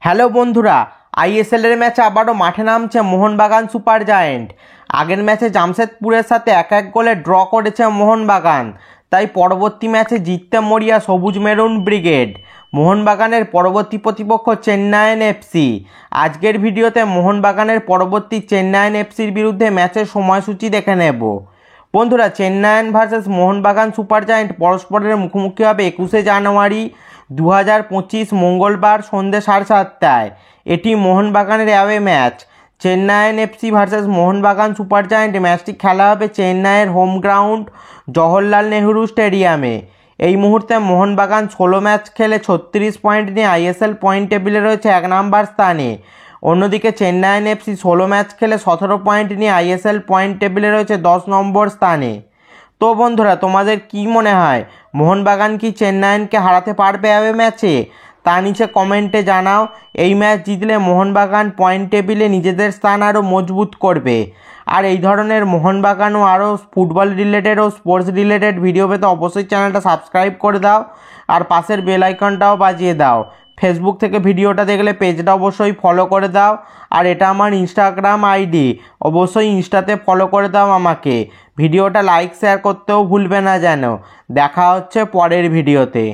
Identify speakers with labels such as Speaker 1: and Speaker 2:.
Speaker 1: Hello বন্ধুরা, আইএসএলের ম্যাচে আবারও মাঠে নামছে মোহনবাগান সুপার জায়েন্ট। আগের ম্যাচে জামশেদপুরের সাথে 1-1 গোলে ড্র করেছে মোহনবাগান, তাই পরবর্তী ম্যাচে জিততে মরিয়া সবুজ মেরুন ব্রিগেড। মোহনবাগানের পরবর্তী প্রতিপক্ষ চেন্নাইন এফসি। আজকের ভিডিওতে মোহনবাগানের পরবর্তী চেন্নাইন এফসির বিরুদ্ধে ম্যাচের সময়সূচি দেখে নেব। বন্ধুরা, Chennaiyin versus Mohun Bagan super giant পরস্পরের মুখোমুখি হবে 21শে জানুয়ারি 2025 মঙ্গলবার সন্ধ্যে 7:30টায়। এটি মোহনবাগানের away match. Chennaiyin FC versus Mohun Bagan super giant ম্যাচটি খেলা হবে চেন্নাইয়ের হোম গ্রাউন্ড জওহরলাল নেহরু স্টেডিয়ামে। এই মুহূর্তে মোহনবাগান 16 ম্যাচ খেলে 36 পয়েন্ট নিয়ে আইএসএল পয়েন্ট টেবিলে রয়েছে 1 নম্বর স্থানে। অন্যদিকে চেন্নাইন এফসি 16 ম্যাচ খেলে 17 পয়েন্ট নিয়ে আইএসএল পয়েন্ট টেবিলে রয়েছে 10 নম্বর স্থানে। তো বন্ধুরা, তোমাদের কি মনে হয় মোহনবাগান কি চেন্নাইনকে হারাতে পারবে অ্যাওয়ে ম্যাচে? তা নিচে কমেন্টে জানাও। এই ম্যাচ জিতলে মোহনবাগান পয়েন্ট টেবিলে নিজেদের স্থান আরও মজবুত করবে। আর এই ধরনের মোহনবাগান ও আরও ফুটবল রিলেটেড ও স্পোর্টস রিলেটেড ভিডিও পেতে অবশ্যই চ্যানেলটা সাবস্ক্রাইব করে দাও আর পাশের বেল আইকনটাও বাজিয়ে দাও। ফেসবুক থেকে ভিডিওটা দেখলে পেজটা অবশ্যই ফলো করে দাও। আর এটা আমার ইনস্টাগ্রাম আইডি, অবশ্যই ইনস্টাতে ফলো করে দাও আমাকে। ভিডিওটা লাইক শেয়ার করতেও ভুলবে না যেন। দেখা হচ্ছে পরের ভিডিওতে।